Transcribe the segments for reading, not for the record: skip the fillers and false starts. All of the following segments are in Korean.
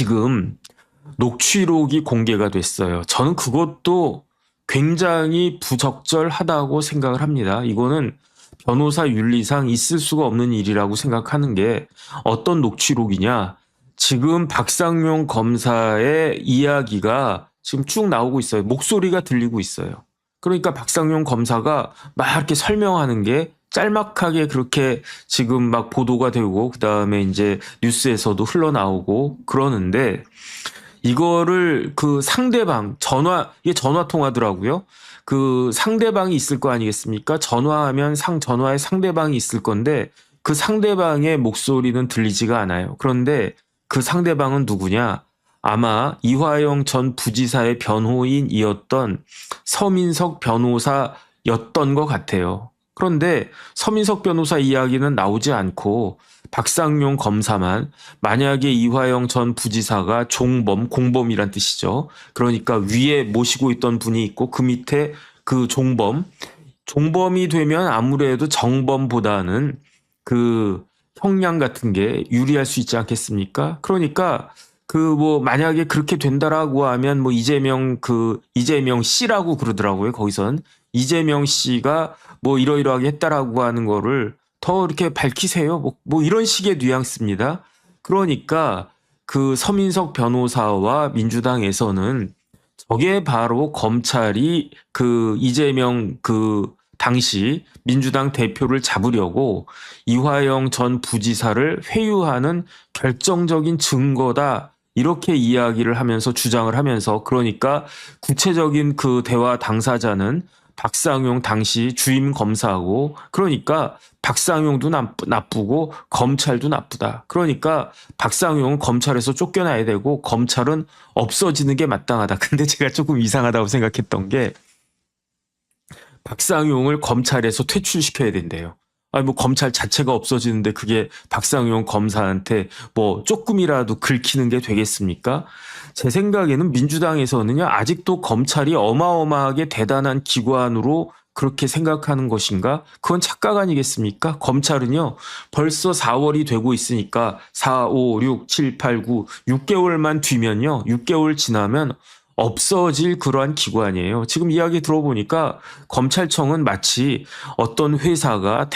지금 녹취록이 공개가 됐어요. 저는 그것도 굉장히 부적절하다고 생각을 합니다. 이거는 변호사 윤리상 있을 수가 없는 일이라고 생각하는 게 어떤 녹취록이냐. 지금 박상용 검사의 이야기가 지금 쭉 나오고 있어요. 목소리가 들리고 있어요. 그러니까 박상용 검사가 막 이렇게 설명하는 게 짤막하게 그렇게 지금 막 보도가 되고 그다음에 이제 뉴스에서도 흘러나오고 그러는데 이거를 그 상대방 이게 전화 통화더라고요. 그 상대방이 있을 거 아니겠습니까? 전화하면 전화에 상대방이 있을 건데 그 상대방의 목소리는 들리지가 않아요. 그런데 그 상대방은 누구냐? 아마 이화영 전 부지사의 변호인이었던 서민석 변호사였던 것 같아요. 그런데 서민석 변호사 이야기는 나오지 않고 박상용 검사만 만약에 이화영 전 부지사가 공범이란 뜻이죠. 그러니까 위에 모시고 있던 분이 있고 그 밑에 그 종범이 되면 아무래도 정범보다는 그 형량 같은 게 유리할 수 있지 않겠습니까? 그러니까 만약에 그렇게 된다라고 하면 이재명 씨라고 그러더라고요. 거기선 이재명 씨가 이러이러하게 했다라고 하는 거를 더 이렇게 밝히세요. 이런 식의 뉘앙스입니다. 그러니까 그 서민석 변호사와 민주당에서는 저게 바로 검찰이 그 이재명 당시 민주당 대표를 잡으려고 이화영 전 부지사를 회유하는 결정적인 증거다. 이렇게 이야기를 하면서 주장을 하면서 그러니까 구체적인 그 대화 당사자는 박상용 당시 주임 검사하고 그러니까 박상용도 나쁘고 검찰도 나쁘다. 그러니까 박상용은 검찰에서 쫓겨나야 되고 검찰은 없어지는 게 마땅하다. 근데 제가 조금 이상하다고 생각했던 게 박상용을 검찰에서 퇴출시켜야 된대요. 검찰 자체가 없어지는데 그게 박상용 검사한테 조금이라도 긁히는 게 되겠습니까? 제 생각에는 민주당에서는요, 아직도 검찰이 어마어마하게 대단한 기관으로 그렇게 생각하는 것인가? 그건 착각 아니겠습니까? 검찰은요, 벌써 4월이 되고 있으니까 4, 5, 6, 7, 8, 9, 6개월만 뒤면요, 6개월 지나면 없어질 그러한 기관이에요. 지금 이야기 들어보니까 검찰청은 마치 어떤 회사가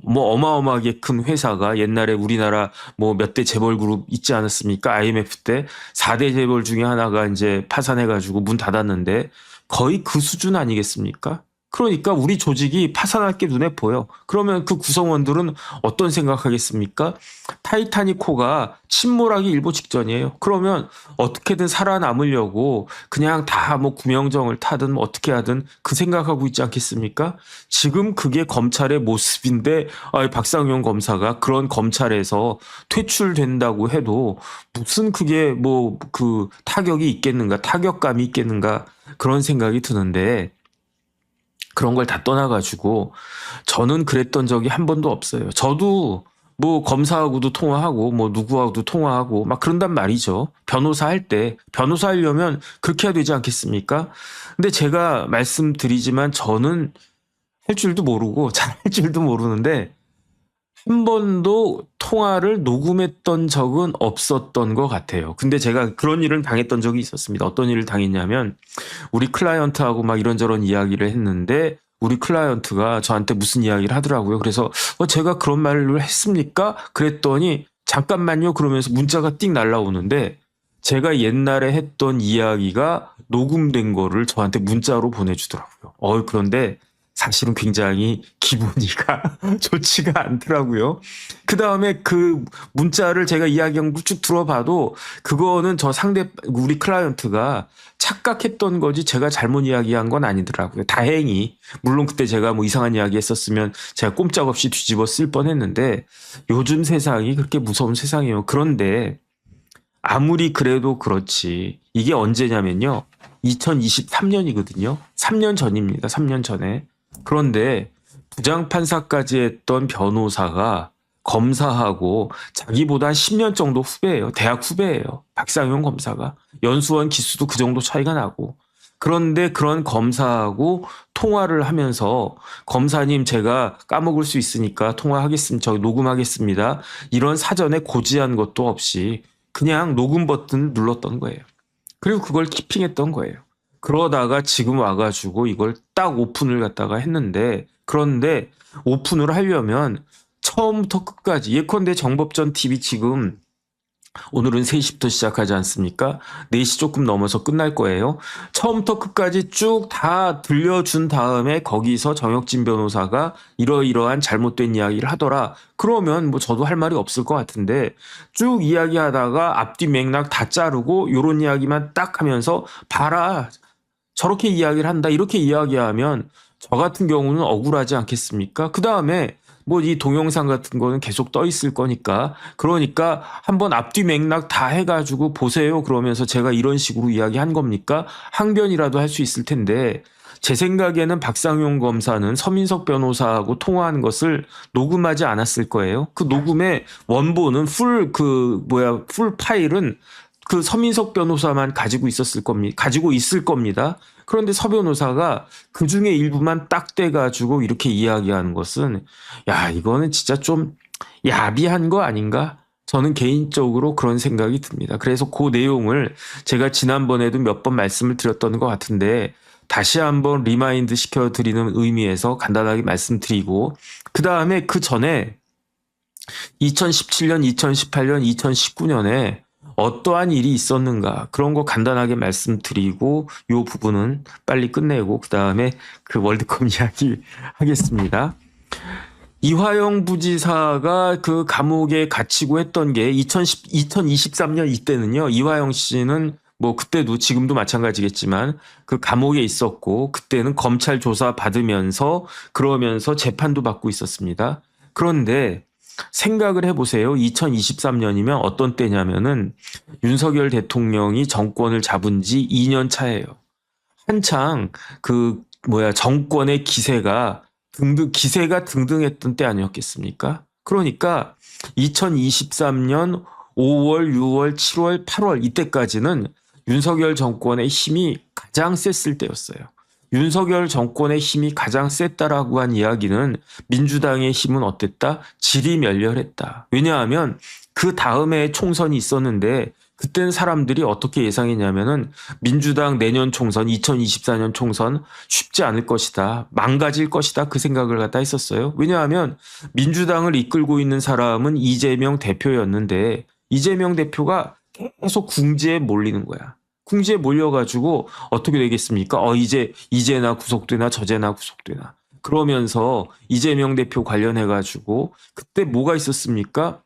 어마어마하게 큰 회사가 옛날에 우리나라 몇 대 재벌 그룹 있지 않았습니까? IMF 때 4대 재벌 중에 하나가 이제 파산해가지고 문 닫았는데 거의 그 수준 아니겠습니까? 그러니까 우리 조직이 파산할 게 눈에 보여. 그러면 그 구성원들은 어떤 생각하겠습니까? 타이타닉호가 침몰하기 일보 직전이에요. 그러면 어떻게든 살아남으려고 그냥 다 구명정을 타든 어떻게 하든 그 생각하고 있지 않겠습니까? 지금 그게 검찰의 모습인데 박상용 검사가 그런 검찰에서 퇴출된다고 해도 무슨 그게 그 타격이 있겠는가, 타격감이 있겠는가 그런 생각이 드는데 그런 걸 다 떠나가지고 저는 그랬던 적이 한 번도 없어요. 저도 검사하고도 통화하고 누구하고도 통화하고 막 그런단 말이죠. 변호사 하려면 그렇게 해야 되지 않겠습니까? 근데 제가 말씀드리지만 저는 할 줄도 모르고 잘 할 줄도 모르는데 한 번도 통화를 녹음했던 적은 없었던 것 같아요. 근데 제가 그런 일을 당했던 적이 있었습니다. 어떤 일을 당했냐면 우리 클라이언트하고 막 이런저런 이야기를 했는데 우리 클라이언트가 저한테 무슨 이야기를 하더라고요. 그래서 제가 그런 말을 했습니까? 그랬더니 잠깐만요. 그러면서 문자가 띵 날라오는데 제가 옛날에 했던 이야기가 녹음된 거를 저한테 문자로 보내주더라고요. 그런데 사실은 굉장히 기분이가 좋지가 않더라고요. 그 다음에 그 문자를 제가 이야기한 걸 쭉 들어봐도 그거는 우리 클라이언트가 착각했던 거지 제가 잘못 이야기한 건 아니더라고요. 다행히. 물론 그때 제가 이상한 이야기 했었으면 제가 꼼짝없이 뒤집어 쓸 뻔했는데 요즘 세상이 그렇게 무서운 세상이에요. 그런데 아무리 그래도 그렇지. 이게 언제냐면요. 2023년이거든요. 3년 전입니다. 3년 전에. 그런데 부장판사까지 했던 변호사가 검사하고 자기보다 한 10년 정도 후배예요. 대학 후배예요. 박상용 검사가. 연수원 기수도 그 정도 차이가 나고. 그런데 그런 검사하고 통화를 하면서 검사님 제가 까먹을 수 있으니까 통화하겠습니다. 녹음하겠습니다. 이런 사전에 고지한 것도 없이 그냥 녹음 버튼을 눌렀던 거예요. 그리고 그걸 키핑했던 거예요. 그러다가 지금 와가지고 이걸 딱 오픈을 갖다가 했는데, 그런데 오픈을 하려면 처음부터 끝까지, 예컨대 정법전 TV 지금 오늘은 3시부터 시작하지 않습니까? 4시 조금 넘어서 끝날 거예요. 처음부터 끝까지 쭉 다 들려준 다음에 거기서 정혁진 변호사가 이러이러한 잘못된 이야기를 하더라. 그러면 뭐 저도 할 말이 없을 것 같은데, 쭉 이야기하다가 앞뒤 맥락 다 자르고 요런 이야기만 딱 하면서 봐라, 저렇게 이야기를 한다, 이렇게 이야기하면 저 같은 경우는 억울하지 않겠습니까? 그 다음에 뭐 이 동영상 같은 거는 계속 떠 있을 거니까, 그러니까 한번 앞뒤 맥락 다 해가지고 보세요 그러면서 제가 이런 식으로 이야기한 겁니까? 항변이라도 할 수 있을 텐데, 제 생각에는 박상용 검사는 서민석 변호사하고 통화한 것을 녹음하지 않았을 거예요. 그 녹음의 원본은 풀 파일은 그 서민석 변호사만 가지고 있을 겁니다. 그런데 서 변호사가 그 중에 일부만 딱 떼가지고 이렇게 이야기하는 것은, 야, 이거는 진짜 좀 야비한 거 아닌가? 저는 개인적으로 그런 생각이 듭니다. 그래서 그 내용을 제가 지난번에도 몇 번 말씀을 드렸던 것 같은데, 다시 한번 리마인드 시켜드리는 의미에서 간단하게 말씀드리고, 그 다음에 그 전에 2017년, 2018년, 2019년에 어떠한 일이 있었는가, 그런 거 간단하게 말씀드리고 요 부분은 빨리 끝내고 그 다음에 그 월드컵 이야기 하겠습니다. 이화영 부지사가 그 감옥에 갇히고 했던 게 2023년 이때는요, 이화영 씨는 뭐 그때도 지금도 마찬가지겠지만 그 감옥에 있었고, 그때는 검찰 조사 받으면서 그러면서 재판도 받고 있었습니다. 그런데 생각을 해보세요. 2023년이면 어떤 때냐면은 윤석열 대통령이 정권을 잡은 지 2년 차예요. 한창 정권의 기세가 등등했던 때 아니었겠습니까? 그러니까 2023년 5월, 6월, 7월, 8월 이때까지는 윤석열 정권의 힘이 가장 셌을 때였어요. 윤석열 정권의 힘이 가장 셌다라고 한 이야기는 민주당의 힘은 어땠다? 질이 멸렬했다. 왜냐하면 그 다음에 총선이 있었는데 그때는 사람들이 어떻게 예상했냐면은 민주당 내년 총선, 2024년 총선 쉽지 않을 것이다, 망가질 것이다, 그 생각을 갖다 했었어요. 왜냐하면 민주당을 이끌고 있는 사람은 이재명 대표였는데 이재명 대표가 계속 궁지에 몰리는 거야. 궁지에 몰려가지고 어떻게 되겠습니까? 이제나 구속되나 저제나 구속되나. 그러면서 이재명 대표 관련해가지고 그때 뭐가 있었습니까?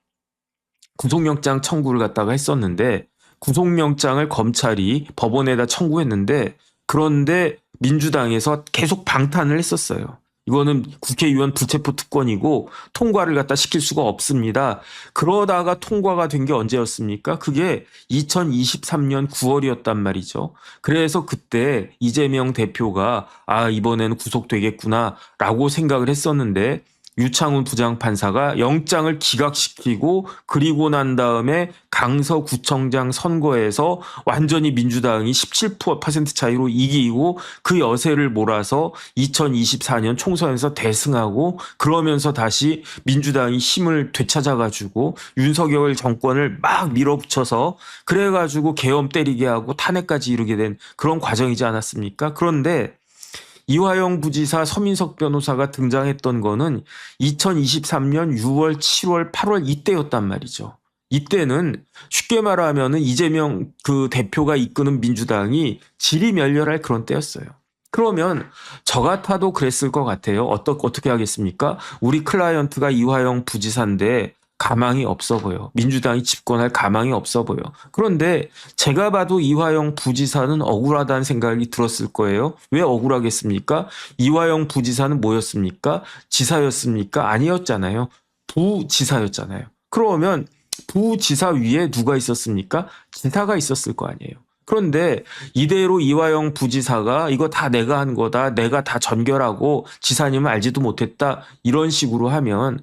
구속영장 청구를 갖다가 했었는데, 구속영장을 검찰이 법원에다 청구했는데, 그런데 민주당에서 계속 방탄을 했었어요. 이거는 국회의원 불체포 특권이고 통과를 갖다 시킬 수가 없습니다. 그러다가 통과가 된 게 언제였습니까? 그게 2023년 9월이었단 말이죠. 그래서 그때 이재명 대표가 이번에는 구속되겠구나라고 생각을 했었는데, 유창훈 부장판사가 영장을 기각시키고 그리고 난 다음에 강서구청장 선거에서 완전히 민주당이 17% 차이로 이기고 그 여세를 몰아서 2024년 총선에서 대승하고, 그러면서 다시 민주당이 힘을 되찾아가지고 윤석열 정권을 막 밀어붙여서 그래가지고 계엄 때리게 하고 탄핵까지 이르게 된 그런 과정이지 않았습니까? 그런데 이화영 부지사, 서민석 변호사가 등장했던 거는 2023년 6월, 7월, 8월 이때였단 말이죠. 이때는 쉽게 말하면은 이재명 그 대표가 이끄는 민주당이 질이 멸렬할 그런 때였어요. 그러면 저 같아도 그랬을 것 같아요. 어떻게 하겠습니까? 우리 클라이언트가 이화영 부지사인데 가망이 없어 보여. 민주당이 집권할 가망이 없어 보여. 그런데 제가 봐도 이화영 부지사는 억울하다는 생각이 들었을 거예요. 왜 억울하겠습니까? 이화영 부지사는 뭐였습니까? 지사였습니까? 아니었잖아요. 부지사였잖아요. 그러면 부지사 위에 누가 있었습니까? 지사가 있었을 거 아니에요. 그런데 이대로 이화영 부지사가 이거 다 내가 한 거다, 내가 다 전결하고 지사님은 알지도 못했다, 이런 식으로 하면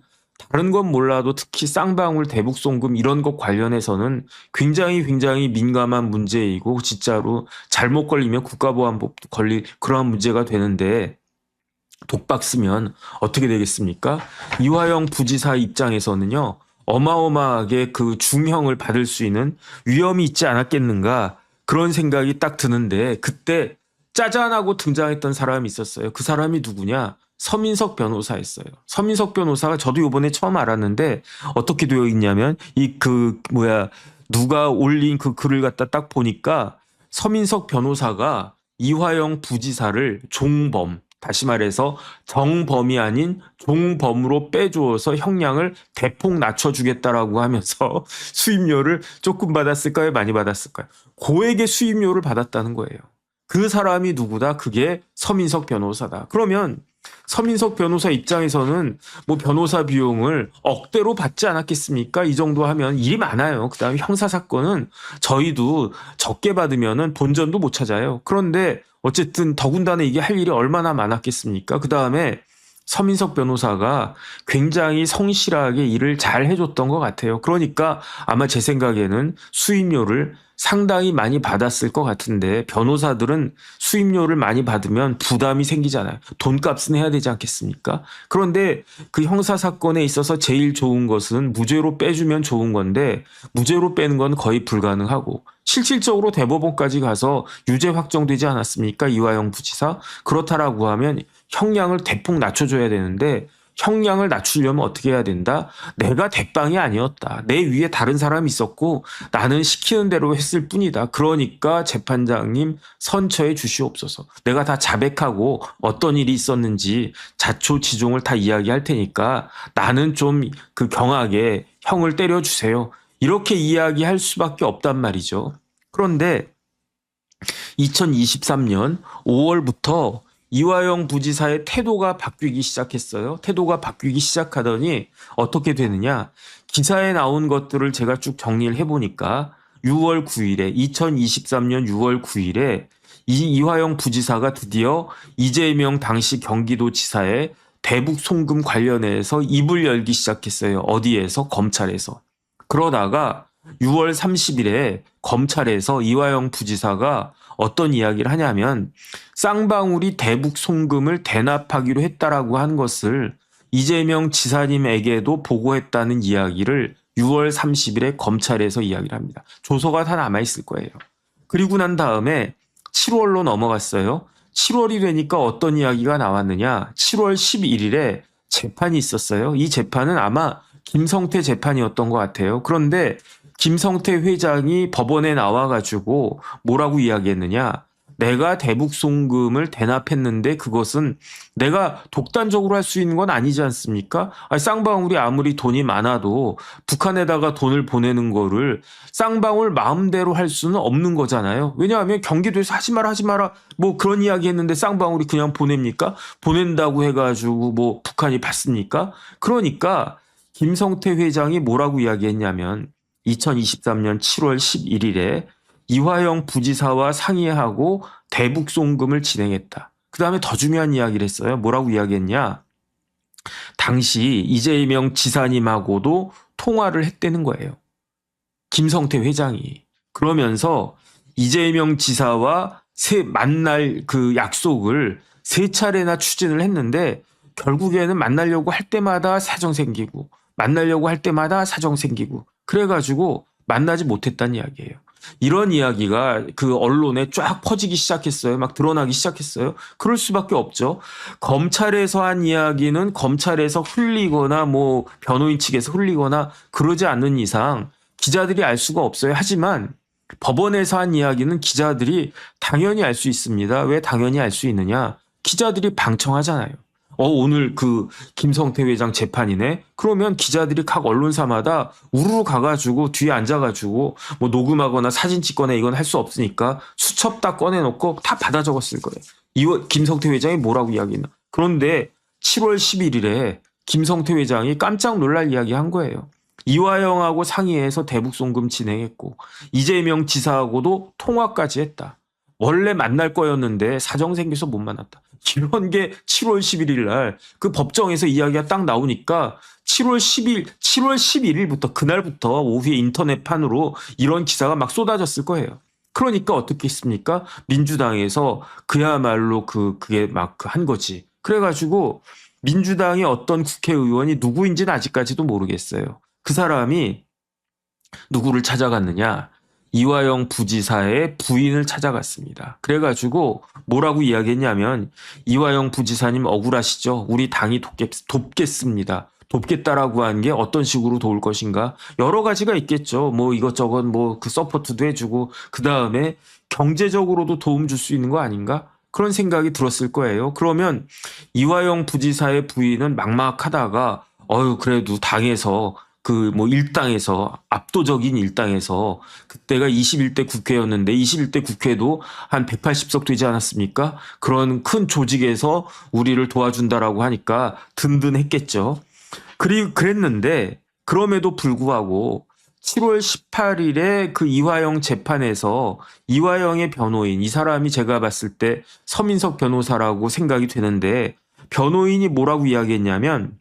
다른 건 몰라도 특히 쌍방울 대북송금 이런 것 관련해서는 굉장히 민감한 문제이고 진짜로 잘못 걸리면 국가보안법도 걸릴 그러한 문제가 되는데, 독박 쓰면 어떻게 되겠습니까? 이화영 부지사 입장에서는요, 어마어마하게 그 중형을 받을 수 있는 위험이 있지 않았겠는가 그런 생각이 딱 드는데 그때 짜잔하고 등장했던 사람이 있었어요. 그 사람이 누구냐? 서민석 변호사였어요. 서민석 변호사가 저도 이번에 처음 알았는데 어떻게 되어 있냐면 누가 올린 그 글을 갖다 딱 보니까 서민석 변호사가 이화영 부지사를 종범, 다시 말해서 정범이 아닌 종범으로 빼주어서 형량을 대폭 낮춰주겠다라고 하면서 수임료를 조금 받았을까요? 많이 받았을까요? 고액의 수임료를 받았다는 거예요. 그 사람이 누구다? 그게 서민석 변호사다. 그러면 서민석 변호사 입장에서는 뭐 변호사 비용을 억대로 받지 않았겠습니까? 이 정도 하면 일이 많아요. 그다음에 형사사건은 저희도 적게 받으면은 본전도 못 찾아요. 그런데 어쨌든 더군다나 이게 할 일이 얼마나 많았겠습니까? 그다음에 서민석 변호사가 굉장히 성실하게 일을 잘 해줬던 것 같아요. 그러니까 아마 제 생각에는 수임료를 상당히 많이 받았을 것 같은데 변호사들은 수임료를 많이 받으면 부담이 생기잖아요. 돈값은 해야 되지 않겠습니까? 그런데 그 형사사건에 있어서 제일 좋은 것은 무죄로 빼주면 좋은 건데 무죄로 빼는 건 거의 불가능하고 실질적으로 대법원까지 가서 유죄 확정되지 않았습니까? 이화영 부지사. 그렇다라고 하면 형량을 대폭 낮춰줘야 되는데 형량을 낮추려면 어떻게 해야 된다? 내가 대빵이 아니었다. 내 위에 다른 사람이 있었고 나는 시키는 대로 했을 뿐이다. 그러니까 재판장님 선처해 주시옵소서. 내가 다 자백하고 어떤 일이 있었는지 자초지종을 다 이야기할 테니까 나는 좀 그 경하게 형을 때려주세요. 이렇게 이야기할 수밖에 없단 말이죠. 그런데 2023년 5월부터 이화영 부지사의 태도가 바뀌기 시작했어요. 태도가 바뀌기 시작하더니 어떻게 되느냐. 기사에 나온 것들을 제가 쭉 정리를 해보니까 2023년 6월 9일에 이화영 부지사가 드디어 이재명 당시 경기도지사의 대북 송금 관련해서 입을 열기 시작했어요. 어디에서? 검찰에서. 그러다가 6월 30일에 검찰에서 이화영 부지사가 어떤 이야기를 하냐면 쌍방울이 대북 송금을 대납하기로 했다라고 한 것을 이재명 지사님에게도 보고했다는 이야기를 6월 30일에 검찰에서 이야기를 합니다. 조서가 다 남아있을 거예요. 그리고 난 다음에 7월로 넘어갔어요. 7월이 되니까 어떤 이야기가 나왔느냐. 7월 11일에 재판이 있었어요. 이 재판은 아마 김성태 재판이었던 것 같아요. 그런데 김성태 회장이 법원에 나와가지고 뭐라고 이야기했느냐. 내가 대북 송금을 대납했는데 그것은 내가 독단적으로 할 수 있는 건 아니지 않습니까? 쌍방울이 아무리 돈이 많아도 북한에다가 돈을 보내는 거를 쌍방울 마음대로 할 수는 없는 거잖아요. 왜냐하면 경기도에서 하지 마라 뭐 그런 이야기 했는데 쌍방울이 그냥 보냅니까? 보낸다고 해가지고 뭐 북한이 받습니까? 그러니까 김성태 회장이 뭐라고 이야기했냐면 2023년 7월 11일에 이화영 부지사와 상의하고 대북 송금을 진행했다. 그 다음에 더 중요한 이야기를 했어요. 뭐라고 이야기했냐. 당시 이재명 지사님하고도 통화를 했다는 거예요. 김성태 회장이. 그러면서 이재명 지사와 만날 그 약속을 3차례나 추진을 했는데 결국에는 만나려고 할 때마다 사정 생기고 만나려고 할 때마다 사정 생기고 그래가지고 만나지 못했다는 이야기예요. 이런 이야기가 그 언론에 쫙 퍼지기 시작했어요. 막 드러나기 시작했어요. 그럴 수밖에 없죠. 검찰에서 한 이야기는 검찰에서 흘리거나 뭐 변호인 측에서 흘리거나 그러지 않는 이상 기자들이 알 수가 없어요. 하지만 법원에서 한 이야기는 기자들이 당연히 알 수 있습니다. 왜 당연히 알 수 있느냐? 기자들이 방청하잖아요. 오늘 그 김성태 회장 재판이네. 그러면 기자들이 각 언론사마다 우르르 가가지고 뒤에 앉아가지고 뭐 녹음하거나 사진 찍거나 이건 할 수 없으니까 수첩 다 꺼내놓고 다 받아 적었을 거예요. 김성태 회장이 뭐라고 이야기했나. 그런데 7월 11일에 김성태 회장이 깜짝 놀랄 이야기 한 거예요. 이화영하고 상의해서 대북 송금 진행했고 이재명 지사하고도 통화까지 했다. 원래 만날 거였는데 사정 생겨서 못 만났다. 이런 게 7월 11일 날 그 법정에서 이야기가 딱 나오니까 7월 11일부터 그날부터 오후에 인터넷판으로 이런 기사가 막 쏟아졌을 거예요. 그러니까 어떻게 했습니까? 민주당에서 그야말로 그게 막 한 거지. 그래가지고 민주당의 어떤 국회의원이 누구인지는 아직까지도 모르겠어요. 그 사람이 누구를 찾아갔느냐? 이화영 부지사의 부인을 찾아갔습니다. 그래가지고 뭐라고 이야기했냐면 이화영 부지사님 억울하시죠? 우리 당이 돕겠습니다. 돕겠다라고 한 게 어떤 식으로 도울 것인가? 여러 가지가 있겠죠. 뭐 이것저것 뭐 그 서포트도 해주고 그 다음에 경제적으로도 도움 줄 수 있는 거 아닌가? 그런 생각이 들었을 거예요. 그러면 이화영 부지사의 부인은 막막하다가 그래도 당에서 그 뭐 일당에서 압도적인 일당에서 그때가 21대 국회였는데 21대 국회도 한 180석 되지 않았습니까? 그런 큰 조직에서 우리를 도와준다라고 하니까 든든했겠죠. 그랬는데 그럼에도 불구하고 7월 18일에 그 이화영 재판에서 이화영의 변호인, 이 사람이 제가 봤을 때 서민석 변호사라고 생각이 되는데 변호인이 뭐라고 이야기했냐면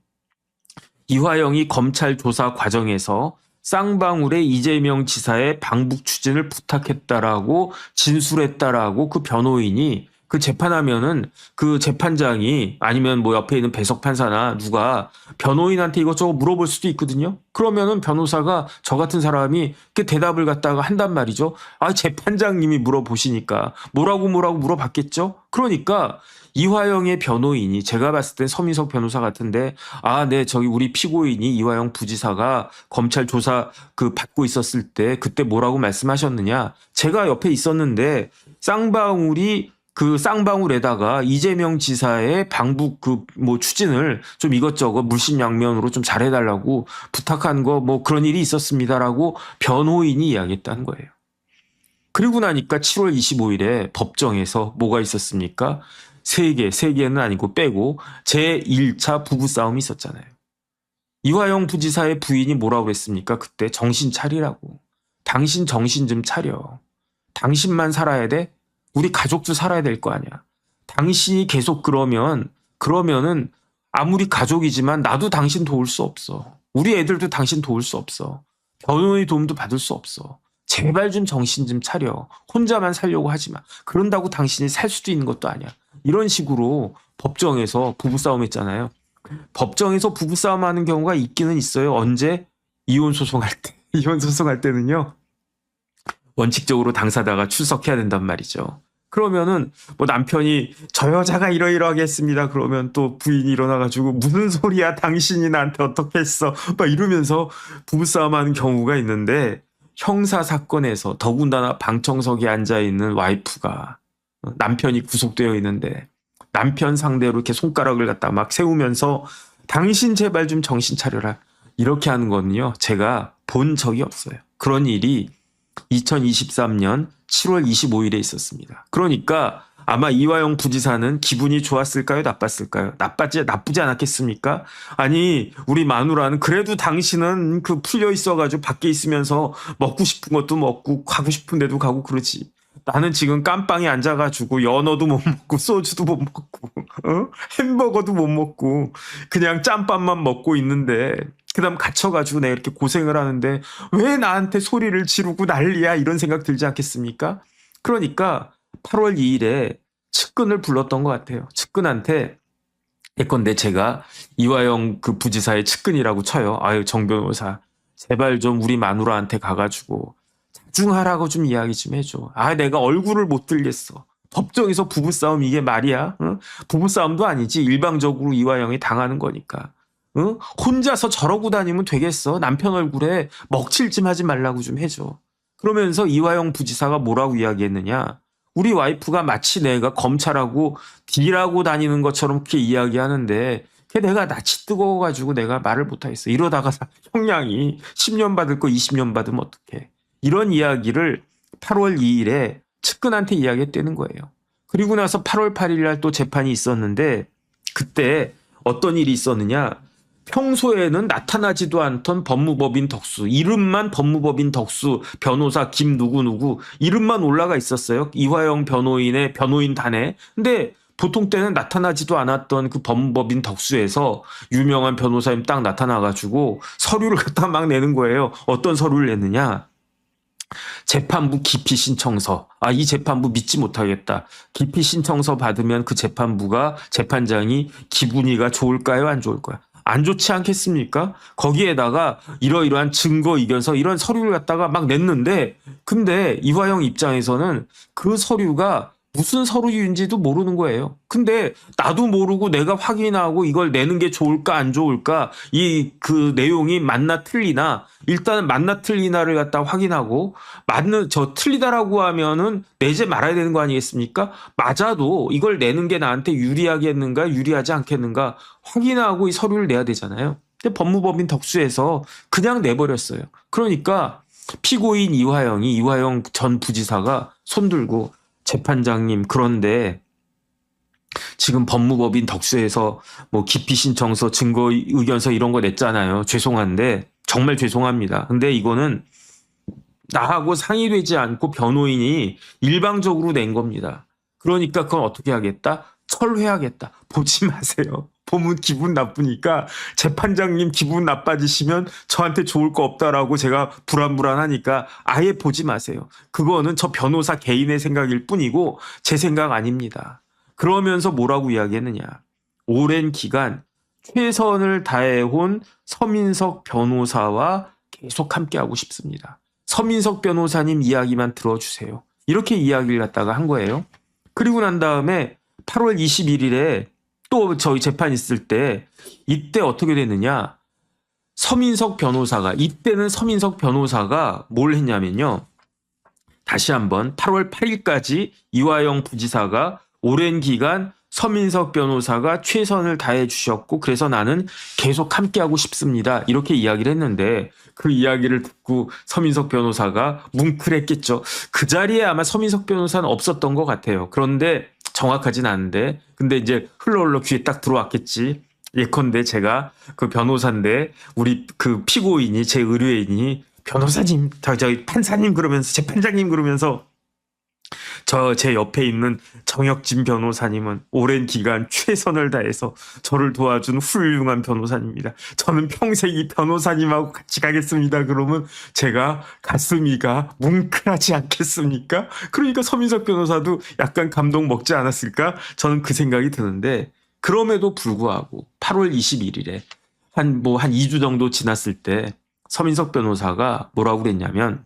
이화영이 검찰 조사 과정에서 쌍방울의 이재명 지사의 방북 추진을 부탁했다라고 진술했다라고 그 변호인이 그 재판하면은 그 재판장이 아니면 뭐 옆에 있는 배석 판사나 누가 변호인한테 이것저것 물어볼 수도 있거든요. 그러면은 변호사가 저 같은 사람이 그 대답을 갖다가 한단 말이죠. 재판장님이 물어보시니까 뭐라고 물어봤겠죠. 그러니까 이화영의 변호인이 제가 봤을 땐 서민석 변호사 같은데 네, 저기 우리 피고인이 이화영 부지사가 검찰 조사 그 받고 있었을 때 그때 뭐라고 말씀하셨느냐. 제가 옆에 있었는데 그 쌍방울에다가 이재명 지사의 방북 그 뭐 추진을 좀 이것저것 물심양면으로 좀 잘해달라고 부탁한 거 뭐 그런 일이 있었습니다라고 변호인이 이야기했다는 거예요. 그리고 나니까 7월 25일에 법정에서 뭐가 있었습니까? 세 개는 아니고 빼고 제1차 부부싸움이 있었잖아요. 이화영 부지사의 부인이 뭐라고 했습니까? 그때 정신 차리라고. 당신 정신 좀 차려. 당신만 살아야 돼? 우리 가족도 살아야 될 거 아니야. 당신이 계속 그러면은 아무리 가족이지만 나도 당신 도울 수 없어. 우리 애들도 당신 도울 수 없어. 변호의 도움도 받을 수 없어. 제발 좀 정신 좀 차려. 혼자만 살려고 하지 마. 그런다고 당신이 살 수도 있는 것도 아니야. 이런 식으로 법정에서 부부싸움 했잖아요. 법정에서 부부싸움 하는 경우가 있기는 있어요. 언제? 이혼 소송할 때. 이혼 소송할 때는요. 원칙적으로 당사자가 출석해야 된단 말이죠. 그러면은 뭐 남편이 저 여자가 이러이러하게 했습니다. 그러면 또 부인이 일어나가지고 무슨 소리야 당신이 나한테 어떻게 했어 막 이러면서 부부싸움 하는 경우가 있는데 형사사건에서 더군다나 방청석에 앉아있는 와이프가 남편이 구속되어 있는데 남편 상대로 이렇게 손가락을 갖다 막 세우면서 당신 제발 좀 정신 차려라 이렇게 하는 거는요 제가 본 적이 없어요. 그런 일이 2023년 7월 25일에 있었습니다. 그러니까 아마 이화영 부지사는 기분이 좋았을까요? 나빴을까요? 나쁘지 않았겠습니까? 아니 우리 마누라는 그래도 당신은 그 풀려 있어가지고 밖에 있으면서 먹고 싶은 것도 먹고 가고 싶은 데도 가고 그러지. 나는 지금 깜빵에 앉아가지고 연어도 못 먹고 소주도 못 먹고 햄버거도 못 먹고 그냥 짬밥만 먹고 있는데 그다음 갇혀가지고 내가 이렇게 고생을 하는데 왜 나한테 소리를 지르고 난리야 이런 생각 들지 않겠습니까? 그러니까 8월 2일에 측근을 불렀던 것 같아요. 측근한테 예컨대 제가 이화영 그 부지사의 측근이라고 쳐요. 정 변호사 제발 좀 우리 마누라한테 가가지고 자중하라고 좀 이야기 좀 해줘. 내가 얼굴을 못 들겠어. 법정에서 부부싸움 이게 말이야? 응? 부부싸움도 아니지. 일방적으로 이화영이 당하는 거니까. 응? 혼자서 저러고 다니면 되겠어. 남편 얼굴에 먹칠 좀 하지 말라고 좀 해줘. 그러면서 이화영 부지사가 뭐라고 이야기했느냐. 우리 와이프가 마치 내가 검찰하고 딜하고 다니는 것처럼 그렇게 이야기하는데 그게 내가 낯이 뜨거워가지고 내가 말을 못하겠어. 이러다가 형량이 10년 받을 거 20년 받으면 어떡해. 이런 이야기를 8월 2일에 측근한테 이야기했다는 거예요. 그리고 나서 8월 8일 날 또 재판이 있었는데 그때 어떤 일이 있었느냐. 평소에는 나타나지도 않던 법무법인 덕수, 이름만 법무법인 덕수, 변호사 김 누구누구 이름만 올라가 있었어요. 이화영 변호인의 변호인단에. 근데 보통 때는 나타나지도 않았던 그 법무법인 덕수에서 유명한 변호사님 딱 나타나가지고 서류를 갖다 막 내는 거예요. 어떤 서류를 냈느냐. 재판부 기피 신청서. 이 재판부 믿지 못하겠다. 기피 신청서 받으면 그 재판장이 기분이가 좋을까요? 안 좋을까요? 안 좋지 않겠습니까? 거기에다가 이러이러한 증거 이겨서 이런 서류를 갖다가 막 냈는데 근데 이화영 입장에서는 그 서류가 무슨 서류인지도 모르는 거예요. 근데 나도 모르고 내가 확인하고 이걸 내는 게 좋을까 안 좋을까 이 그 내용이 맞나 틀리나 일단 맞나 틀리나를 갖다 확인하고 틀리다라고 하면은 내지 말아야 되는 거 아니겠습니까? 맞아도 이걸 내는 게 나한테 유리하겠는가 유리하지 않겠는가 확인하고 이 서류를 내야 되잖아요. 근데 법무법인 덕수에서 그냥 내버렸어요. 그러니까 피고인 이화영 전 부지사가 손들고 재판장님 그런데 지금 법무법인 덕수에서 뭐 기피 신청서 증거 의견서 이런 거 냈잖아요. 죄송한데 정말 죄송합니다. 근데 이거는 나하고 상의되지 않고 변호인이 일방적으로 낸 겁니다. 그러니까 그건 어떻게 하겠다? 철회하겠다. 보지 마세요. 보면 기분 나쁘니까 재판장님 기분 나빠지시면 저한테 좋을 거 없다라고 제가 불안불안하니까 아예 보지 마세요. 그거는 저 변호사 개인의 생각일 뿐이고 제 생각 아닙니다. 그러면서 뭐라고 이야기했느냐. 오랜 기간 최선을 다해온 서민석 변호사와 계속 함께하고 싶습니다. 서민석 변호사님 이야기만 들어주세요. 이렇게 이야기를 갖다가 한 거예요. 그리고 난 다음에 8월 21일에 또 저희 재판 있을 때 이때 어떻게 됐느냐. 이때는 서민석 변호사가 뭘 했냐면요. 다시 한번 8월 8일까지 이화영 부지사가 오랜 기간 서민석 변호사가 최선을 다해 주셨고 그래서 나는 계속 함께하고 싶습니다. 이렇게 이야기를 했는데 그 이야기를 듣고 서민석 변호사가 뭉클했겠죠. 그 자리에 아마 서민석 변호사는 없었던 것 같아요. 그런데 정확하진 않은데 근데 이제 흘러흘러 귀에 딱 들어왔겠지. 예컨대 제가 그 변호사인데 우리 그 피고인이 제 의뢰인이 변호사님, 저희 판사님 그러면서 재판장님 그러면서 제 옆에 있는 정혁진 변호사님은 오랜 기간 최선을 다해서 저를 도와준 훌륭한 변호사님입니다. 저는 평생 이 변호사님하고 같이 가겠습니다. 그러면 제가 가슴이가 뭉클하지 않겠습니까? 그러니까 서민석 변호사도 약간 감동 먹지 않았을까? 저는 그 생각이 드는데 그럼에도 불구하고 8월 21일에 한 2주 정도 지났을 때 서민석 변호사가 뭐라고 그랬냐면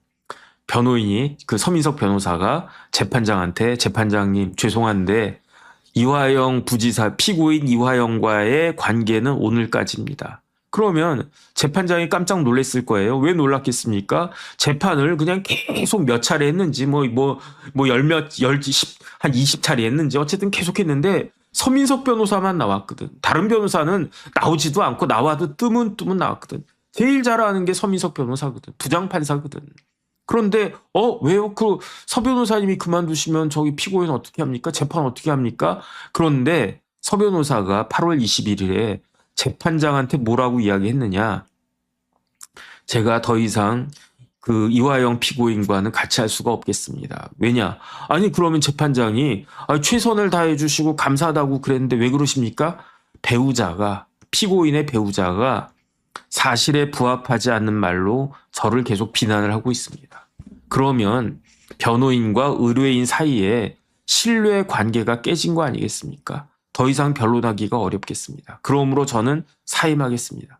변호인이 그 서민석 변호사가 재판장한테 재판장님 죄송한데 이화영 부지사 피고인 이화영과의 관계는 오늘까지입니다. 그러면 재판장이 깜짝 놀랐을 거예요. 왜 놀랐겠습니까? 재판을 그냥 계속 몇 차례 했는지 한 20차례 했는지 어쨌든 계속 했는데 서민석 변호사만 나왔거든. 다른 변호사는 나오지도 않고 나와도 뜨문뜨문 나왔거든. 제일 잘하는 게 서민석 변호사거든. 부장판사거든. 그런데 왜요? 그 서 변호사님이 그만두시면 저기 피고인 어떻게 합니까? 재판 어떻게 합니까? 그런데 서 변호사가 8월 21일에 재판장한테 뭐라고 이야기했느냐. 제가 더 이상 그 이화영 피고인과는 같이 할 수가 없겠습니다. 왜냐? 아니 그러면 재판장이 최선을 다해 주시고 감사하다고 그랬는데 왜 그러십니까? 피고인의 배우자가 사실에 부합하지 않는 말로 저를 계속 비난을 하고 있습니다. 그러면 변호인과 의뢰인 사이에 신뢰 관계가 깨진 거 아니겠습니까? 더 이상 변론하기가 어렵겠습니다. 그러므로 저는 사임하겠습니다.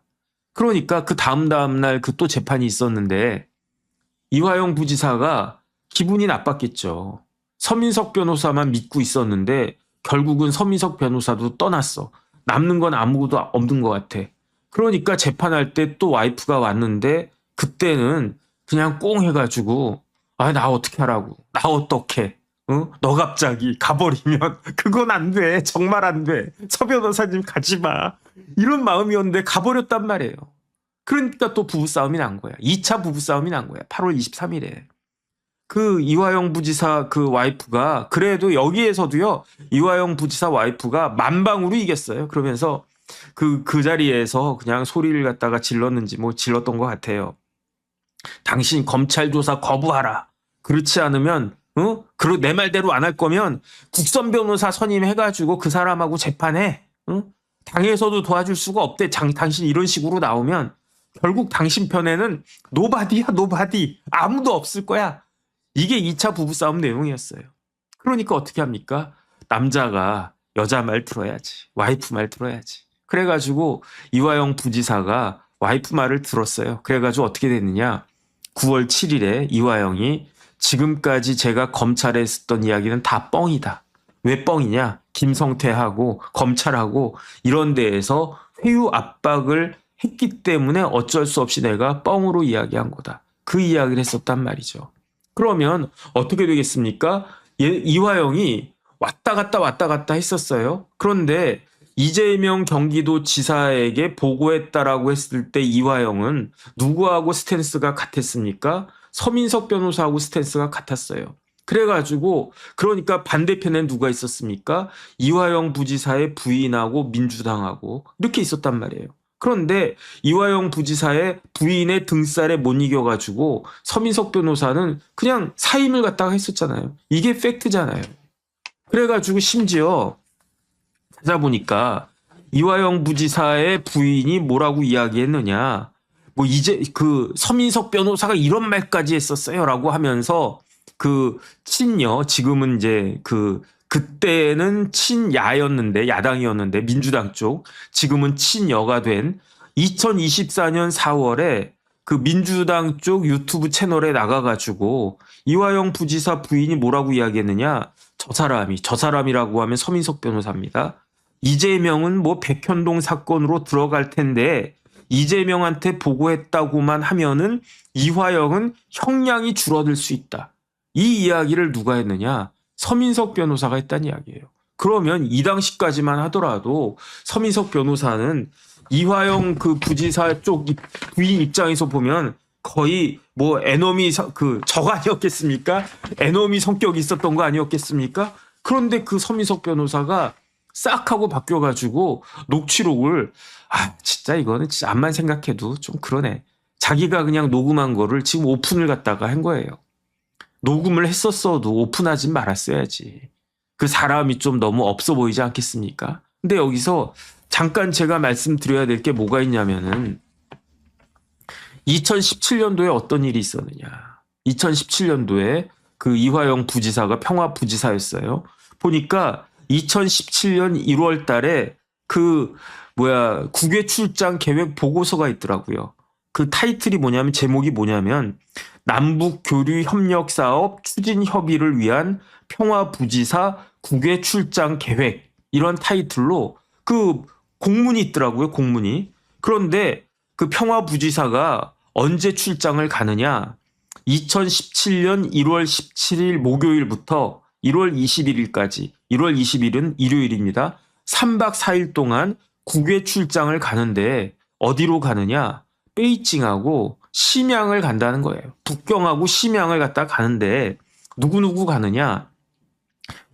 그러니까 그 다음 날 그 또 재판이 있었는데 이화영 부지사가 기분이 나빴겠죠. 서민석 변호사만 믿고 있었는데 결국은 서민석 변호사도 떠났어. 남는 건 아무것도 없는 것 같아. 그러니까 재판할 때 또 와이프가 왔는데 그때는 그냥 꽁 해가지고 나 어떻게 하라고. 나 어떡해. 너 갑자기 가버리면 그건 안 돼. 정말 안 돼. 서 변호사님 가지 마. 이런 마음이었는데 가버렸단 말이에요. 그러니까 또 부부싸움이 난 거야. 2차 부부싸움이 난 거야. 8월 23일에. 그 이화영 부지사 그 와이프가 그래도 여기에서도요. 이화영 부지사 와이프가 만방으로 이겼어요. 그러면서 그 자리에서 그냥 소리를 갖다가 질렀는지 질렀던 것 같아요. 당신 검찰 조사 거부하라. 그렇지 않으면 그리고 내 말대로 안 할 거면 국선 변호사 선임해가지고 그 사람하고 재판해. 당에서도 도와줄 수가 없대. 당신 이런 식으로 나오면 결국 당신 편에는 노바디야 노바디. 아무도 없을 거야. 이게 2차 부부싸움 내용이었어요. 그러니까 어떻게 합니까? 남자가 여자 말 들어야지. 와이프 말 들어야지. 그래가지고 이화영 부지사가 와이프 말을 들었어요. 그래가지고 어떻게 됐느냐. 9월 7일에 이화영이 지금까지 제가 검찰에 했던 이야기는 다 뻥이다. 왜 뻥이냐? 김성태하고 검찰하고 이런 데에서 회유 압박을 했기 때문에 어쩔 수 없이 내가 뻥으로 이야기한 거다. 그 이야기를 했었단 말이죠. 그러면 어떻게 되겠습니까? 이화영이 왔다 갔다 했었어요. 그런데 이재명 경기도지사에게 보고했다라고 했을 때 이화영은 누구하고 스탠스가 같았습니까? 서민석 변호사하고 스탠스가 같았어요. 그래가지고 그러니까 반대편엔 누가 있었습니까? 이화영 부지사의 부인하고 민주당하고 이렇게 있었단 말이에요. 그런데 이화영 부지사의 부인의 등살에 못 이겨가지고 서민석 변호사는 그냥 사임을 갖다가 했었잖아요. 이게 팩트잖아요. 그래가지고 심지어 찾아보니까 이화영 부지사의 부인이 뭐라고 이야기했느냐. 뭐 이제 그 서민석 변호사가 이런 말까지 했었어요라고 하면서 그 친여 지금은 이제 그때는 친야였는데 야당이었는데 민주당 쪽 지금은 친여가 된 2024년 4월에 그 민주당 쪽 유튜브 채널에 나가가지고 이화영 부지사 부인이 뭐라고 이야기했느냐. 저 사람이라고 하면 서민석 변호사입니다. 이재명은 뭐 백현동 사건으로 들어갈 텐데 이재명한테 보고했다고만 하면은 이화영은 형량이 줄어들 수 있다. 이 이야기를 누가 했느냐? 서민석 변호사가 했다는 이야기예요. 그러면 이 당시까지만 하더라도 서민석 변호사는 이화영 그 부지사 쪽 부인 입장에서 보면 거의 뭐 애너미 적 아니었겠습니까? 애너미 성격이 있었던 거 아니었겠습니까? 그런데 그 서민석 변호사가 싹 하고 바뀌어가지고 녹취록을 진짜 이거는 진짜 암만 생각해도 좀 그러네. 자기가 그냥 녹음한 거를 지금 오픈을 갖다가 한 거예요. 녹음을 했었어도 오픈하지 말았어야지. 그 사람이 좀 너무 없어 보이지 않겠습니까? 근데 여기서 잠깐 제가 말씀드려야 될 게 뭐가 있냐면은 2017년도에 어떤 일이 있었느냐. 2017년도에 그 이화영 부지사가 평화부지사였어요. 보니까 2017년 1월 달에 국외 출장 계획 보고서가 있더라고요. 그 타이틀이 뭐냐면 제목이 뭐냐면 남북 교류 협력 사업 추진 협의를 위한 평화부지사 국외 출장 계획 이런 타이틀로 그 공문이 있더라고요. 공문이. 그런데 그 평화부지사가 언제 출장을 가느냐? 2017년 1월 17일 목요일부터 1월 21일까지 1월 20일은 일요일입니다. 3박 4일 동안 국외 출장을 가는데 어디로 가느냐? 베이징하고 심양을 간다는 거예요. 북경하고 심양을 갔다 가는데 누구 가느냐?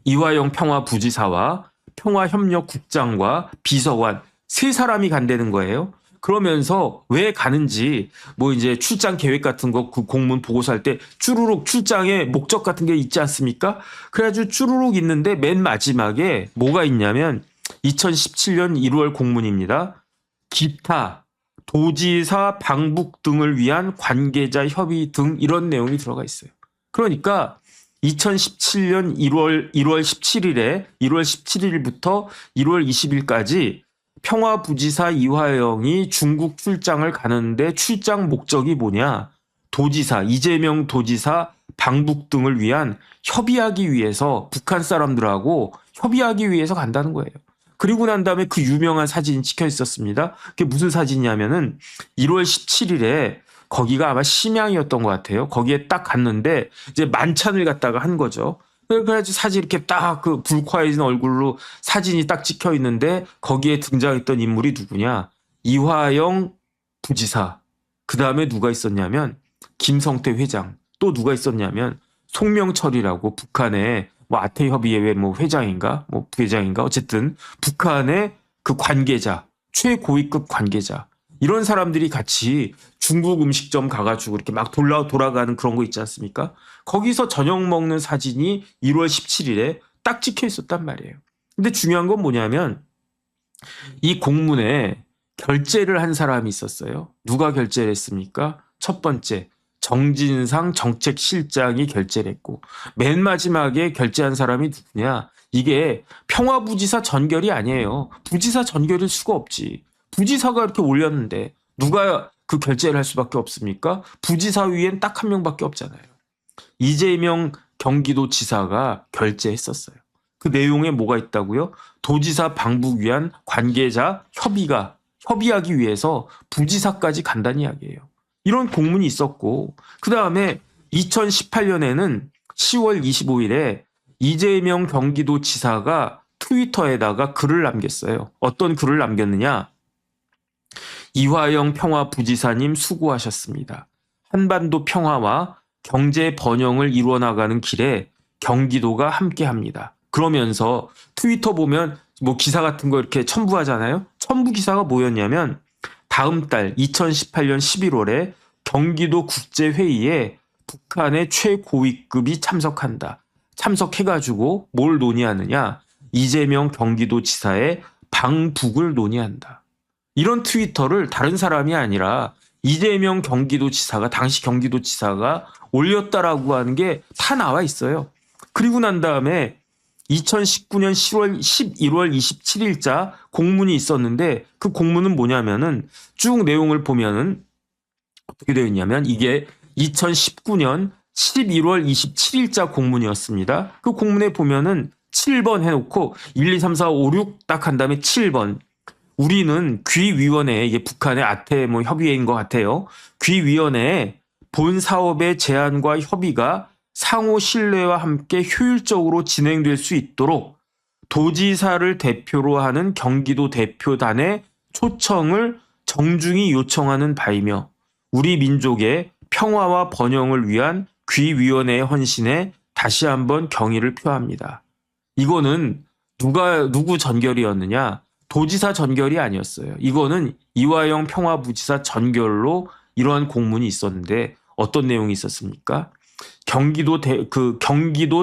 이화영 평화부지사와 평화협력국장과 비서관 세 사람이 간다는 거예요. 그러면서 왜 가는지 뭐 이제 출장 계획 같은 거 그 공문 보고서 할 때 쭈루룩 출장의 목적 같은 게 있지 않습니까? 그래가지고 쭈루룩 있는데 맨 마지막에 뭐가 있냐면 2017년 1월 공문입니다. 기타, 도지사 방북 등을 위한 관계자 협의 등 이런 내용이 들어가 있어요. 그러니까 2017년 1월 17일부터 1월 20일까지 평화부지사 이화영이 중국 출장을 가는데 출장 목적이 뭐냐? 이재명 도지사 방북 등을 위한 협의하기 위해서 북한 사람들하고 협의하기 위해서 간다는 거예요. 그리고 난 다음에 그 유명한 사진이 찍혀 있었습니다. 그게 무슨 사진이냐면은 1월 17일에 거기가 아마 심양이었던 것 같아요. 거기에 딱 갔는데 이제 만찬을 갖다가 한 거죠. 그래가지고 사진 이렇게 딱 그 불쾌해진 얼굴로 사진이 딱 찍혀 있는데 거기에 등장했던 인물이 누구냐? 이화영 부지사. 그 다음에 누가 있었냐면 김성태 회장. 또 누가 있었냐면 송명철이라고 북한의 뭐 아태협의회 뭐 회장인가 뭐 부회장인가 어쨌든 북한의 그 관계자 최고위급 관계자 이런 사람들이 같이 중국 음식점 가가지고 이렇게 막 돌아가는 그런 거 있지 않습니까? 거기서 저녁 먹는 사진이 1월 17일에 딱 찍혀 있었단 말이에요. 근데 중요한 건 뭐냐면 이 공문에 결재를 한 사람이 있었어요. 누가 결재를 했습니까? 첫 번째 정진상 정책실장이 결재를 했고 맨 마지막에 결재한 사람이 누구냐? 이게 평화부지사 전결이 아니에요. 부지사 전결일 수가 없지. 부지사가 이렇게 올렸는데 누가 그 결재를 할 수밖에 없습니까? 부지사 위엔 딱 한 명밖에 없잖아요. 이재명 경기도지사가 결재했었어요. 그 내용에 뭐가 있다고요? 도지사 방북 위한 관계자 협의하기 위해서 부지사까지 간다는 이야기예요. 이런 공문이 있었고 그 다음에 2018년에는 10월 25일에 이재명 경기도지사가 트위터에다가 글을 남겼어요. 어떤 글을 남겼느냐? 이화영 평화부지사님 수고하셨습니다. 한반도 평화와 경제 번영을 이루어나가는 길에 경기도가 함께합니다. 그러면서 트위터 보면 뭐 기사 같은 거 이렇게 첨부하잖아요. 첨부 기사가 뭐였냐면 다음 달 2018년 11월에 경기도 국제회의에 북한의 최고위급이 참석한다. 참석해가지고 뭘 논의하느냐? 이재명 경기도지사의 방북을 논의한다. 이런 트위터를 다른 사람이 아니라 이재명 경기도지사가 당시 경기도지사가 올렸다라고 하는 게 다 나와 있어요. 그리고 난 다음에 2019년 11월 27일자 공문이 있었는데 그 공문은 뭐냐면은 쭉 내용을 보면은 어떻게 되어 있냐면 이게 2019년 11월 27일자 공문이었습니다. 그 공문에 보면은 7번 해놓고 1, 2, 3, 4, 5, 6 딱 한 다음에 7번. 우리는 귀위원회에 이게 북한의 아태 뭐 협의회인 것 같아요. 귀위원회에 본 사업의 제안과 협의가 상호 신뢰와 함께 효율적으로 진행될 수 있도록 도지사를 대표로 하는 경기도 대표단의 초청을 정중히 요청하는 바이며 우리 민족의 평화와 번영을 위한 귀위원회의 헌신에 다시 한번 경의를 표합니다. 이거는 누구 전결이었느냐? 도지사 전결이 아니었어요. 이거는 이화영 평화부지사 전결로 이러한 공문이 있었는데 어떤 내용이 있었습니까? 경기도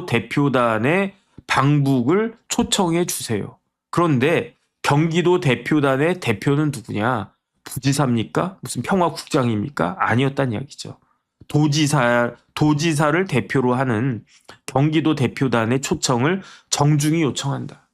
대표단의 방북을 초청해 주세요. 그런데 경기도 대표단의 대표는 누구냐? 부지사입니까? 무슨 평화국장입니까? 아니었단 이야기죠. 도지사를 대표로 하는 경기도 대표단의 초청을 정중히 요청한다.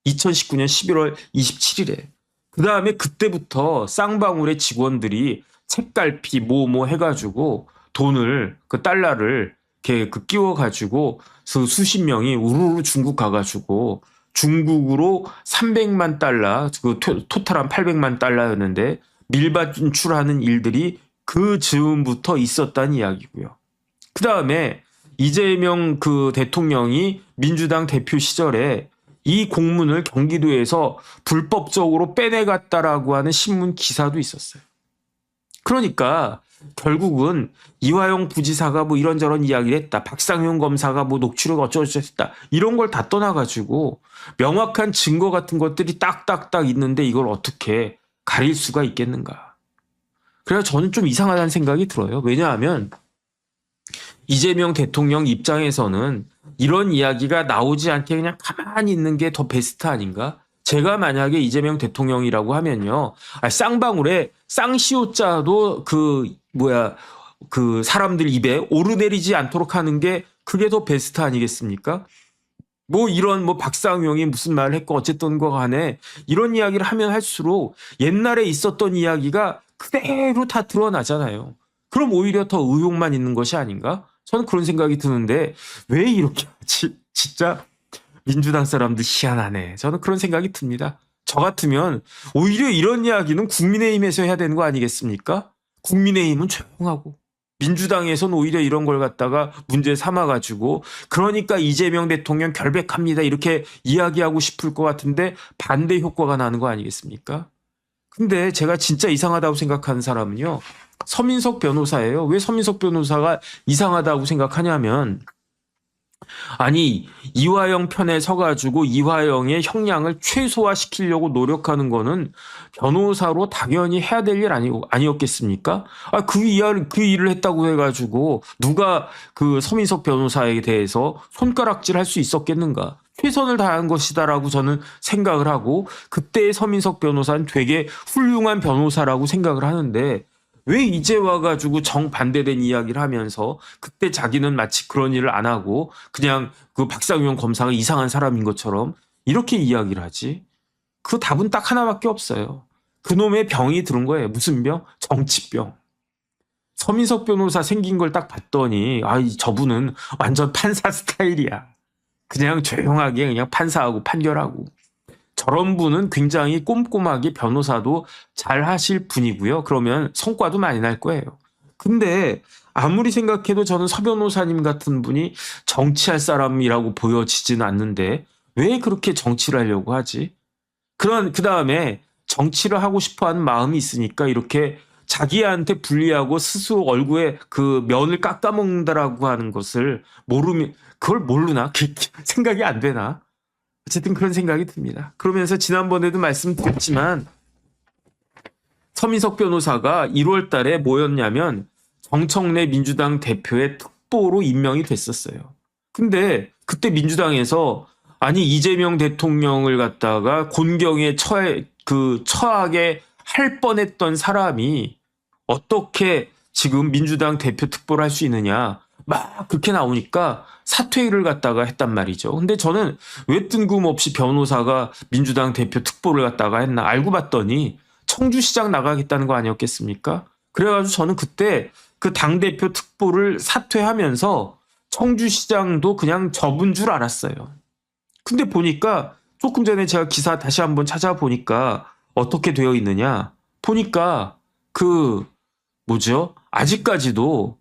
2019년 11월 27일에. 그 다음에 그때부터 쌍방울의 직원들이 책갈피 뭐 해가지고 돈을 그 달러를 이렇게 끼워가지고 수십 명이 우르르 중국 가가지고 중국으로 300만 달러, 그 토탈한 800만 달러였는데 밀반출하는 일들이 그 즈음부터 있었다는 이야기고요. 그 다음에 이재명 그 대통령이 민주당 대표 시절에 이 공문을 경기도에서 불법적으로 빼내갔다라고 하는 신문 기사도 있었어요. 그러니까 결국은 이화영 부지사가 뭐 이런저런 이야기를 했다. 박상용 검사가 뭐 녹취록 어쩌고저쩌고 했다. 이런 걸 다 떠나가지고 명확한 증거 같은 것들이 딱딱딱 있는데 이걸 어떻게 가릴 수가 있겠는가. 그래서 저는 좀 이상하다는 생각이 들어요. 왜냐하면 이재명 대통령 입장에서는 이런 이야기가 나오지 않게 그냥 가만히 있는 게 더 베스트 아닌가? 제가 만약에 이재명 대통령이라고 하면요. 쌍방울에 쌍시오자도 그 사람들 입에 오르내리지 않도록 하는 게 그게 더 베스트 아니겠습니까? 뭐 이런 박상용이 무슨 말을 했고 어쨌든 간에 이런 이야기를 하면 할수록 옛날에 있었던 이야기가 그대로 다 드러나잖아요. 그럼 오히려 더 의혹만 있는 것이 아닌가? 저는 그런 생각이 드는데 왜 이렇게 하지? 진짜 민주당 사람들 희한하네. 저는 그런 생각이 듭니다. 저 같으면 오히려 이런 이야기는 국민의힘에서 해야 되는 거 아니겠습니까? 국민의힘은 조용하고 민주당에서는 오히려 이런 걸 갖다가 문제 삼아가지고 그러니까 이재명 대통령 결백합니다 이렇게 이야기하고 싶을 것 같은데 반대 효과가 나는 거 아니겠습니까? 근데 제가 진짜 이상하다고 생각하는 사람은요. 서민석 변호사예요. 왜 서민석 변호사가 이상하다고 생각하냐면 아니 이화영 편에 서가지고 이화영의 형량을 최소화시키려고 노력하는 거는 변호사로 당연히 해야 될 일 아니었겠습니까? 그 일을 했다고 해가지고 누가 그 서민석 변호사에 대해서 손가락질할 수 있었겠는가? 최선을 다한 것이다라고 저는 생각을 하고 그때의 서민석 변호사는 되게 훌륭한 변호사라고 생각을 하는데 왜 이제 와가지고 정반대된 이야기를 하면서 그때 자기는 마치 그런 일을 안 하고 그냥 그 박상용 검사가 이상한 사람인 것처럼 이렇게 이야기를 하지? 그 답은 딱 하나밖에 없어요. 그놈의 병이 들은 거예요. 무슨 병? 정치병. 서민석 변호사 생긴 걸 딱 봤더니 저분은 완전 판사 스타일이야. 그냥 조용하게 그냥 판사하고 판결하고. 저런 분은 굉장히 꼼꼼하게 변호사도 잘 하실 분이고요. 그러면 성과도 많이 날 거예요. 근데 아무리 생각해도 저는 서 변호사님 같은 분이 정치할 사람이라고 보여지지는 않는데 왜 그렇게 정치를 하려고 하지? 그 다음에 정치를 하고 싶어 하는 마음이 있으니까 이렇게 자기한테 불리하고 스스로 얼굴에 그 면을 깎아먹는다라고 하는 것을 그걸 모르나? 생각이 안 되나? 어쨌든 그런 생각이 듭니다. 그러면서 지난번에도 말씀드렸지만 서민석 변호사가 1월 달에 뭐였냐면 정청래 민주당 대표의 특보로 임명이 됐었어요. 근데 그때 민주당에서 아니 이재명 대통령을 갖다가 곤경에 처하게 할 뻔했던 사람이 어떻게 지금 민주당 대표 특보를 할 수 있느냐 막 그렇게 나오니까 사퇴를 갖다가 했단 말이죠. 근데 저는 왜 뜬금없이 변호사가 민주당 대표 특보를 갖다가 했나 알고 봤더니 청주시장 나가겠다는 거 아니었겠습니까? 그래가지고 저는 그때 그 당대표 특보를 사퇴하면서 청주시장도 그냥 접은 줄 알았어요. 근데 보니까 조금 전에 제가 기사 다시 한번 찾아보니까 어떻게 되어 있느냐 보니까 아직까지도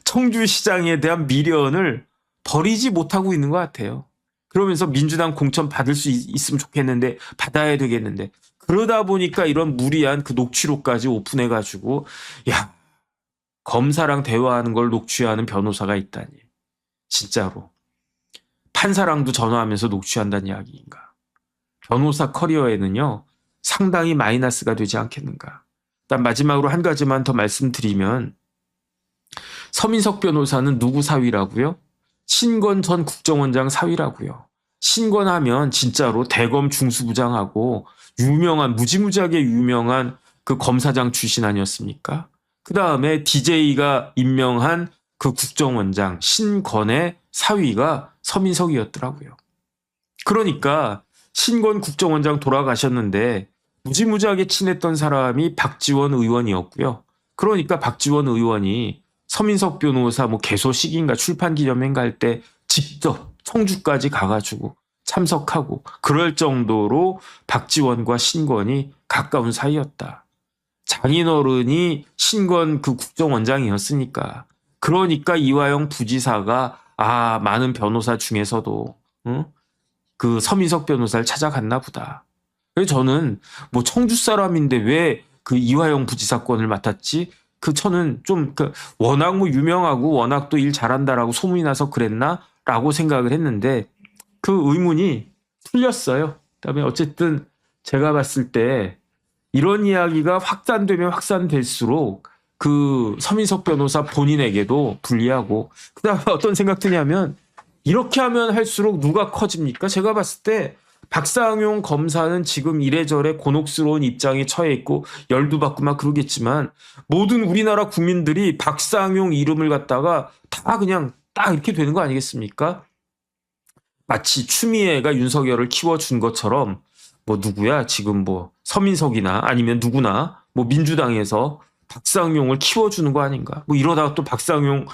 청주시장에 대한 미련을 버리지 못하고 있는 것 같아요. 그러면서 민주당 공천 받을 수 있으면 좋겠는데 받아야 되겠는데 그러다 보니까 이런 무리한 그 녹취록까지 오픈해가지고 검사랑 대화하는 걸 녹취하는 변호사가 있다니 진짜로 판사랑도 전화하면서 녹취한다는 이야기인가. 변호사 커리어에는요 상당히 마이너스가 되지 않겠는가. 일단 마지막으로 한 가지만 더 말씀드리면 서민석 변호사는 누구 사위라고요? 신건 전 국정원장 사위라고요. 신건하면 진짜로 대검 중수부장하고 무지무지하게 유명한 그 검사장 출신 아니었습니까? 그 다음에 DJ가 임명한 그 국정원장 신건의 사위가 서민석이었더라고요. 그러니까 신건 국정원장 돌아가셨는데 무지무지하게 친했던 사람이 박지원 의원이었고요. 그러니까 박지원 의원이 서민석 변호사 개소식인가 출판기념회인가 할 때 직접 청주까지 가가지고 참석하고 그럴 정도로 박지원과 신건이 가까운 사이였다. 장인어른이 신건 그 국정원장이었으니까. 그러니까 이화영 부지사가 많은 변호사 중에서도 그 서민석 변호사를 찾아갔나 보다. 그래서 저는 청주 사람인데 왜 그 이화영 부지사건을 맡았지? 저는 좀 워낙 유명하고 워낙 또 일 잘한다라고 소문이 나서 그랬나? 라고 생각을 했는데 그 의문이 풀렸어요. 그다음에 어쨌든 제가 봤을 때 이런 이야기가 확산되면 확산될수록 그 서민석 변호사 본인에게도 불리하고 그다음에 어떤 생각 드냐면 이렇게 하면 할수록 누가 커집니까? 제가 봤을 때 박상용 검사는 지금 이래저래 곤혹스러운 입장에 처해 있고 열도 받고 막 그러겠지만 모든 우리나라 국민들이 박상용 이름을 갖다가 다 그냥 딱 이렇게 되는 거 아니겠습니까? 마치 추미애가 윤석열을 키워준 것처럼 누구야 지금 서민석이나 아니면 누구나 민주당에서 박상용을 키워주는 거 아닌가? 이러다가 또 박상용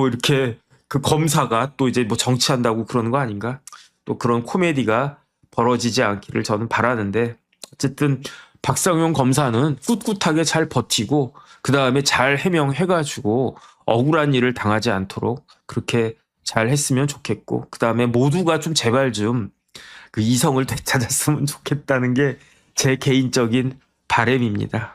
이렇게 그 검사가 또 이제 정치한다고 그러는 거 아닌가? 또 그런 코미디가 벌어지지 않기를 저는 바라는데 어쨌든 박상용 검사는 꿋꿋하게 잘 버티고 그 다음에 잘 해명해가지고 억울한 일을 당하지 않도록 그렇게 잘 했으면 좋겠고 그 다음에 모두가 좀 제발 좀 그 이성을 되찾았으면 좋겠다는 게 제 개인적인 바람입니다.